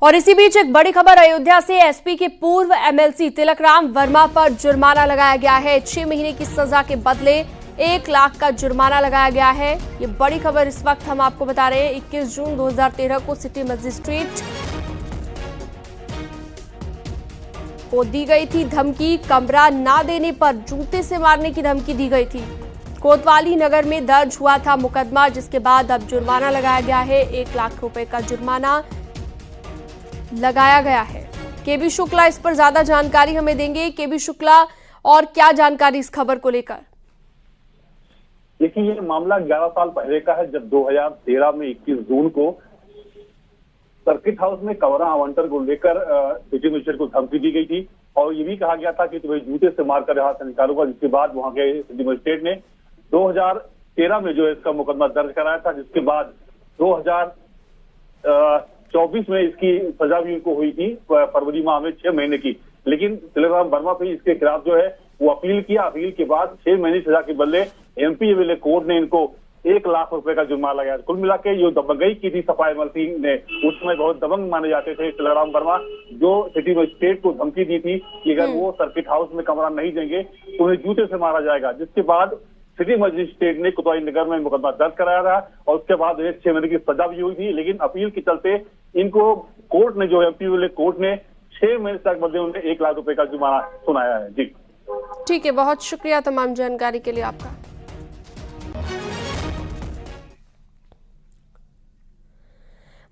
और इसी बीच एक बड़ी खबर अयोध्या से। एसपी के पूर्व एमएलसी तिलकराम वर्मा पर जुर्माना लगाया गया है। 6 महीने की सजा के बदले 1 लाख का जुर्माना लगाया गया है। ये बड़ी खबर इस वक्त हम आपको बता रहे हैं। 21 जून 2013 को सिटी मजिस्ट्रेट को दी गई थी धमकी। कमरा ना देने पर जूते से मारने की धमकी दी गई थी। कोतवाली नगर में दर्ज हुआ था मुकदमा, जिसके बाद अब जुर्माना लगाया गया है। 1 लाख रुपए का जुर्माना लगाया गया है। केबी शुक्ला इस पर ज्यादा जानकारी हमें देंगे। केबी शुक्ला, और क्या जानकारी इस खबर को लेकर? देखिए, ये मामला 11 साल पहले का है, जब 2013 में 21 जून को सर्किट हाउस में कमरा आवंटन को लेकर सिटी मजिस्ट्रेट को धमकी दी गई थी और ये भी कहा गया था कि तुम्हें जूते से मारकर यहाँ से निकालूंगा। जिसके बाद वहां के सिटी मजिस्ट्रेट ने 2013 में जो है इसका मुकदमा दर्ज कराया था, जिसके बाद 2024 में इसकी सजा भी इनको हुई थी फरवरी माह में 6 महीने की। लेकिन तिलकराम वर्मा पे इसके खिलाफ जो है वो अपील किया। अपील के बाद 6 महीने सजा के बदले एमपी एमएलए कोर्ट ने इनको 1 लाख रुपए का जुर्माना लगाया। कुल मिला के जो दबंगई की थी सपा एमएलसी ने, उस समय बहुत दबंग माने जाते थे तिलकराम वर्मा, जो सिटी मजिस्ट्रेट को धमकी दी थी कि अगर वो सर्किट हाउस में कमरा नहीं देंगे तो उन्हें जूते से मारा जाएगा। जिसके बाद सिटी मजिस्ट्रेट ने कोतवाली नगर में मुकदमा दर्ज कराया था और उसके बाद 6 महीने की सजा भी हुई थी। लेकिन अपील के चलते इनको कोर्ट ने जो एमपी एमएलए कोर्ट ने 6 महीने तक बदले उन्हें 1 लाख रुपए का जुर्माना सुनाया है। जी ठीक है, बहुत शुक्रिया तमाम जानकारी के लिए आपका।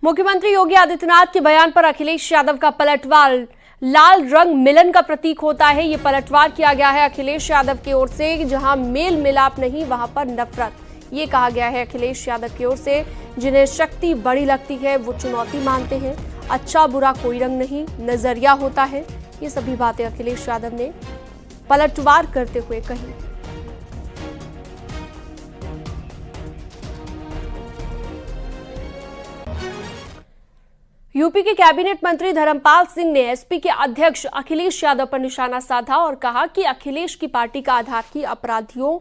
मुख्यमंत्री योगी आदित्यनाथ के बयान पर अखिलेश यादव का पलटवार लाल रंग मिलन का प्रतीक होता है। ये पलटवार किया गया है अखिलेश यादव की ओर से। जहां मेल मिलाप नहीं, वहां पर नफरत, ये कहा गया है अखिलेश यादव की ओर से। जिन्हें शक्ति बड़ी लगती है वो चुनौती मानते हैं। अच्छा बुरा कोई रंग नहीं, नजरिया होता है। ये सभी बातें अखिलेश यादव ने पलटवार करते हुए कही। यूपी के कैबिनेट मंत्री धर्मपाल सिंह ने एसपी के अध्यक्ष अखिलेश यादव पर निशाना साधा और कहा कि अखिलेश की पार्टी का आधार ही अपराधियों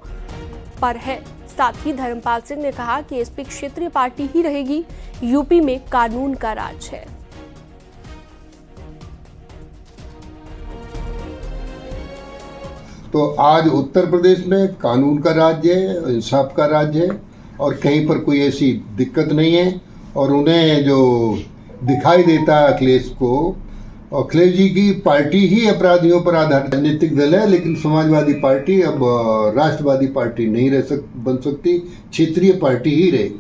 पर है। साथ ही धर्मपाल सिंह ने कहा कि एसपी क्षेत्रीय पार्टी ही रहेगी। यूपी में कानून का राज है। तो आज उत्तर प्रदेश में कानून का राज्य है, इंसाफ का राज्य है और कहीं पर कोई ऐसी दिक्कत नहीं है। और उन्हें जो दिखाई देता है अखिलेश को, अखिलेश जी की पार्टी ही अपराधियों पर आधारित राजनीतिक दल है, लेकिन समाजवादी पार्टी अब राष्ट्रवादी पार्टी नहीं बन सकती, क्षेत्रीय पार्टी ही रहेगी।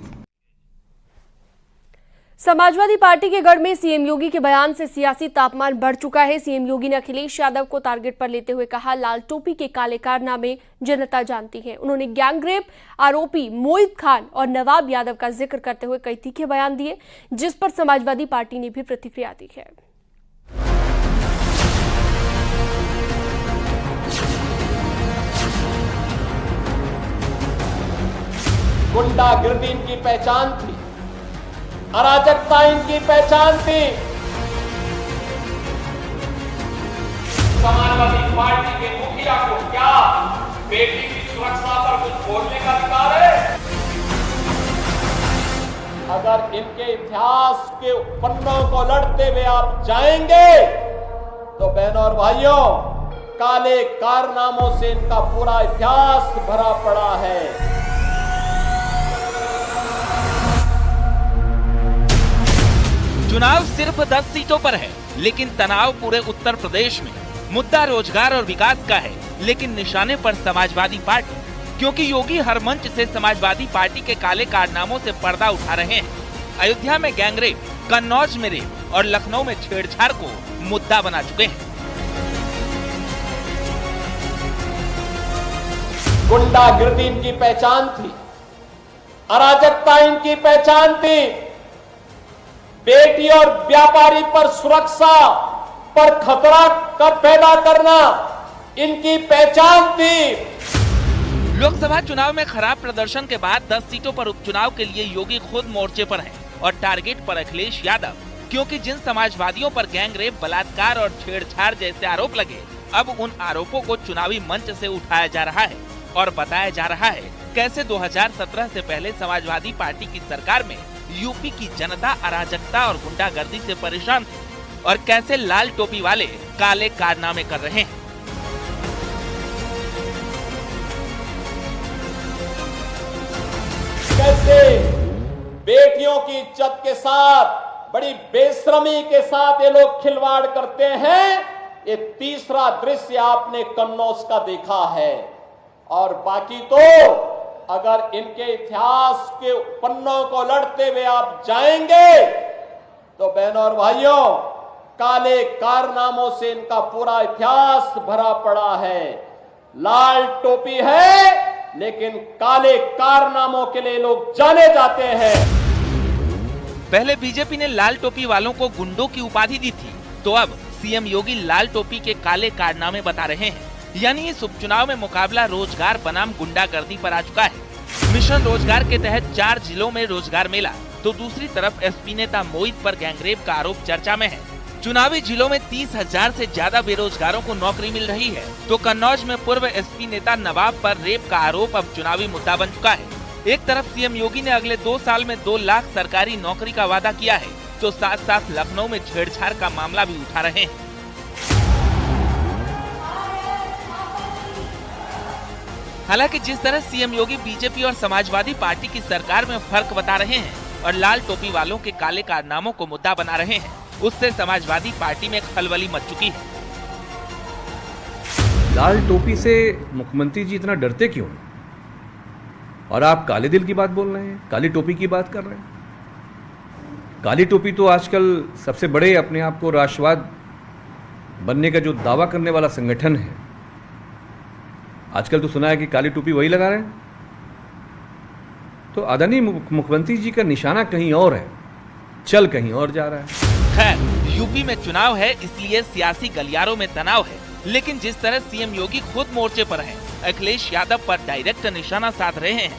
समाजवादी पार्टी के गढ़ में सीएम योगी के बयान से सियासी तापमान बढ़ चुका है। सीएम योगी ने अखिलेश यादव को टारगेट पर लेते हुए कहा, लाल टोपी के काले कारनामे जनता जानती है। उन्होंने गैंगरेप आरोपी मोहित खान और नवाब यादव का जिक्र करते हुए कई तीखे बयान दिए, जिस पर समाजवादी पार्टी ने भी प्रतिक्रिया दी है। गुंडागिर्दी इनकी पहचान थी, अराजकता इनकी पहचान थी। समाजवादी पार्टी के मुखिया को क्या बेटी की सुरक्षा पर कुछ बोलने का अधिकार है? अगर इनके इतिहास के पन्नों को लड़ते हुए आप जाएंगे तो बहनों और भाइयों, काले कारनामों से इनका पूरा इतिहास भरा पड़ा है। चुनाव सिर्फ 10 सीटों पर है, लेकिन तनाव पूरे उत्तर प्रदेश में। मुद्दा रोजगार और विकास का है, लेकिन निशाने पर समाजवादी पार्टी, क्योंकि योगी हर मंच से समाजवादी पार्टी के काले कारनामों से पर्दा उठा रहे हैं। अयोध्या में गैंगरेप, कन्नौज में रेप और लखनऊ में छेड़छाड़ को मुद्दा बना चुके हैं। गुंडागिर्दी इनकी पहचान थी, अराजकता इनकी पहचान थी। बेटी और व्यापारी पर सुरक्षा पर खतरा पैदा करना इनकी पहचान थी। लोकसभा चुनाव में खराब प्रदर्शन के बाद 10 सीटों पर उपचुनाव के लिए योगी खुद मोर्चे पर हैं और टारगेट पर अखिलेश यादव, क्योंकि जिन समाजवादियों पर गैंगरेप, बलात्कार और छेड़छाड़ जैसे आरोप लगे, अब उन आरोपों को चुनावी मंच से उठाया जा रहा है और बताया जा रहा है कैसे 2017 से पहले समाजवादी पार्टी की सरकार में यूपी की जनता अराजकता और गुंडागर्दी से परेशान थी और कैसे लाल टोपी वाले काले कारनामे कर रहे हैं। कैसे बेटियों की इज्जत के साथ बड़ी बेशर्मी के साथ ये लोग खिलवाड़ करते हैं। ये तीसरा दृश्य आपने कन्नौज का देखा है। और बाकी तो अगर इनके इतिहास के पन्नों को लड़ते हुए आप जाएंगे तो बहनों और भाइयों, काले कारनामों से इनका पूरा इतिहास भरा पड़ा है। लाल टोपी है लेकिन काले कारनामों के लिए लोग जाने जाते हैं। पहले बीजेपी ने लाल टोपी वालों को गुंडों की उपाधि दी थी, तो अब सीएम योगी लाल टोपी के काले कारनामे बता रहे हैं। यानी इस उपचुनाव में मुकाबला रोजगार बनाम गुंडागर्दी पर आ चुका है। मिशन रोजगार के तहत 4 जिलों में रोजगार मेला, तो दूसरी तरफ एसपी नेता मोहित पर गैंगरेप का आरोप चर्चा में है। चुनावी जिलों में 30,000 से ज्यादा बेरोजगारों को नौकरी मिल रही है, तो कन्नौज में पूर्व एसपी नेता नवाब पर रेप का आरोप अब चुनावी मुद्दा बन चुका है। एक तरफ सीएम योगी ने अगले 2 साल में 2 लाख सरकारी नौकरी का वादा किया है, तो साथ साथ लखनऊ में छेड़छाड़ का मामला भी उठा रहे हैं। हालांकि जिस तरह सीएम योगी बीजेपी और समाजवादी पार्टी की सरकार में फर्क बता रहे हैं और लाल टोपी वालों के काले कारनामों को मुद्दा बना रहे हैं, उससे समाजवादी पार्टी में खलबली मच चुकी है। लाल टोपी से मुख्यमंत्री जी इतना डरते क्यों? और आप काले दिल की बात बोल रहे हैं, काली टोपी की बात कर रहे हैं। काली टोपी तो आजकल सबसे बड़े अपने आप को राष्ट्रवाद बनने का जो दावा करने वाला संगठन है, आजकल तो सुना है कि काली टोपी वही लगा रहे हैं। तो आदरणीय मुख्यमंत्री जी का निशाना कहीं और है, चल कहीं और जा रहा है। खैर, यूपी में चुनाव है इसलिए सियासी गलियारों में तनाव है, लेकिन जिस तरह सीएम योगी खुद मोर्चे पर हैं, अखिलेश यादव पर डायरेक्ट निशाना साध रहे हैं,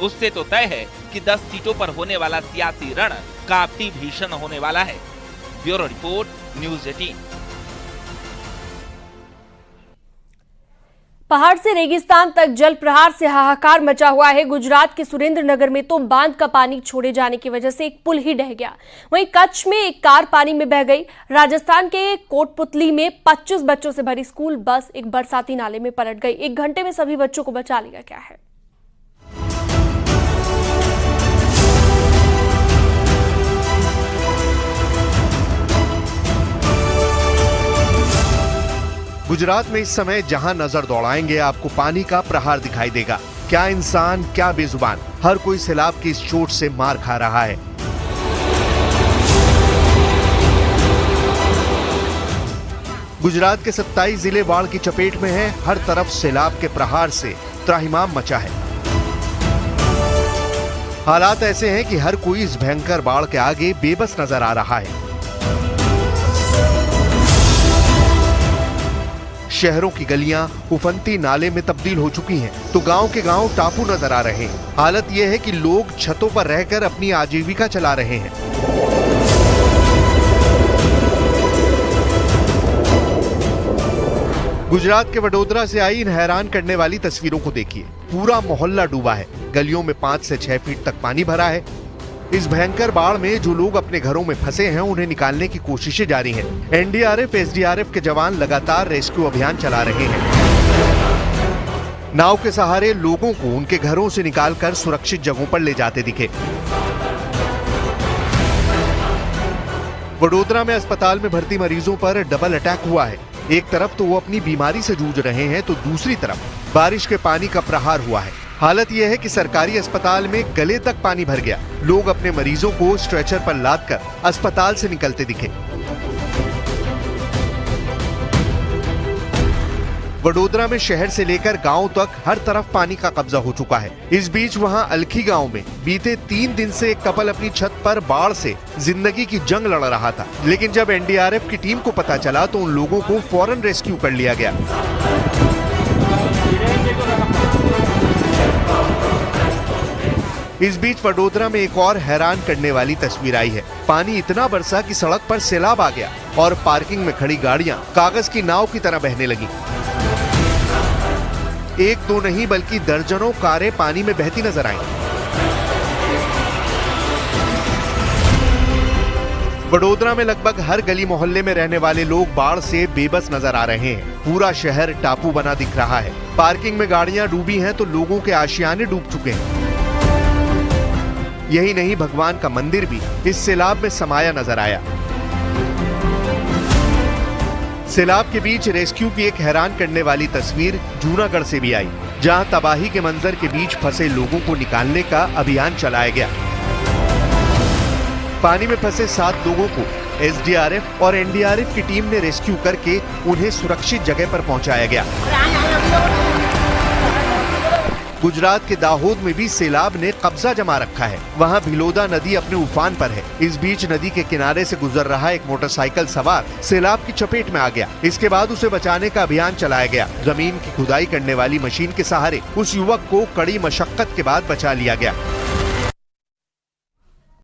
उससे तो तय है कि 10 सीटों पर होने वाला सियासी रण काफी भीषण होने वाला है। Bureau report, news 18। पहाड़ से रेगिस्तान तक जल प्रहार से हाहाकार मचा हुआ है। गुजरात के सुरेंद्रनगर में तो बांध का पानी छोड़े जाने की वजह से एक पुल ही ढह गया। वहीं कच्छ में एक कार पानी में बह गई। राजस्थान के कोटपुतली में 25 बच्चों से भरी स्कूल बस एक बरसाती नाले में पलट गई। 1 घंटे में सभी बच्चों को बचा लिया गया है। गुजरात में इस समय जहां नजर दौड़ाएंगे आपको पानी का प्रहार दिखाई देगा। क्या इंसान, क्या बेजुबान, हर कोई सैलाब की इस चोट से मार खा रहा है। गुजरात के 27 जिले बाढ़ की चपेट में हैं। हर तरफ सैलाब के प्रहार से त्राहिमाम मचा है। हालात ऐसे हैं कि हर कोई इस भयंकर बाढ़ के आगे बेबस नजर आ रहा है। शहरों की गलियां उफनती नाले में तब्दील हो चुकी हैं, तो गांव के गांव टापू नजर आ रहे हैं। हालत यह है कि लोग छतों पर रहकर अपनी आजीविका चला रहे हैं। गुजरात के वडोदरा से आई इन हैरान करने वाली तस्वीरों को देखिए। पूरा मोहल्ला डूबा है। गलियों में 5 से 6 फीट तक पानी भरा है। इस भयंकर बाढ़ में जो लोग अपने घरों में फंसे हैं, उन्हें निकालने की कोशिशें जारी हैं। एनडीआरएफ, एसडीआरएफ के जवान लगातार रेस्क्यू अभियान चला रहे हैं। नाव के सहारे लोगों को उनके घरों से निकालकर सुरक्षित जगहों पर ले जाते दिखे। वडोदरा में अस्पताल में भर्ती मरीजों पर डबल अटैक हुआ है। एक तरफ तो वो अपनी बीमारी से जूझ रहे हैं, तो दूसरी तरफ बारिश के पानी का प्रहार हुआ है। हालत यह है कि सरकारी अस्पताल में गले तक पानी भर गया। लोग अपने मरीजों को स्ट्रेचर पर लादकर अस्पताल से निकलते दिखे। वडोदरा में शहर से लेकर गांव तक हर तरफ पानी का कब्जा हो चुका है। इस बीच वहां अलखी गांव में बीते 3 दिन से एक कपल अपनी छत पर बाढ़ से जिंदगी की जंग लड़ रहा था, लेकिन जब एनडीआरएफ की टीम को पता चला तो उन लोगों को फौरन रेस्क्यू कर लिया गया। इस बीच वडोदरा में एक और हैरान करने वाली तस्वीर आई है। पानी इतना बरसा कि सड़क पर सैलाब आ गया और पार्किंग में खड़ी गाड़ियां कागज की नाव की तरह बहने लगी। एक दो नहीं बल्कि दर्जनों कारें पानी में बहती नजर आईं। वडोदरा में लगभग हर गली मोहल्ले में रहने वाले लोग बाढ़ से बेबस नजर आ रहे हैं। पूरा शहर टापू बना दिख रहा है। पार्किंग में गाड़ियां डूबी हैं तो लोगों के आशियाने डूब चुके हैं। यही नहीं, भगवान का मंदिर भी इस सैलाब में समाया नजर आया। सैलाब के बीच रेस्क्यू की एक हैरान करने वाली तस्वीर जूनागढ़ से भी आई, जहां तबाही के मंजर के बीच फंसे लोगों को निकालने का अभियान चलाया गया। पानी में फंसे 7 लोगों को एसडीआरएफ और एनडीआरएफ की टीम ने रेस्क्यू करके उन्हें सुरक्षित जगह पर पहुंचाया गया। गुजरात के दाहोद में भी सैलाब ने कब्जा जमा रखा है। वहां भिलोदा नदी अपने उफान पर है। इस बीच नदी के किनारे से गुजर रहा एक मोटरसाइकिल सवार सैलाब की चपेट में आ गया। इसके बाद उसे बचाने का अभियान चलाया गया। जमीन की खुदाई करने वाली मशीन के सहारे उस युवक को कड़ी मशक्कत के बाद बचा लिया गया।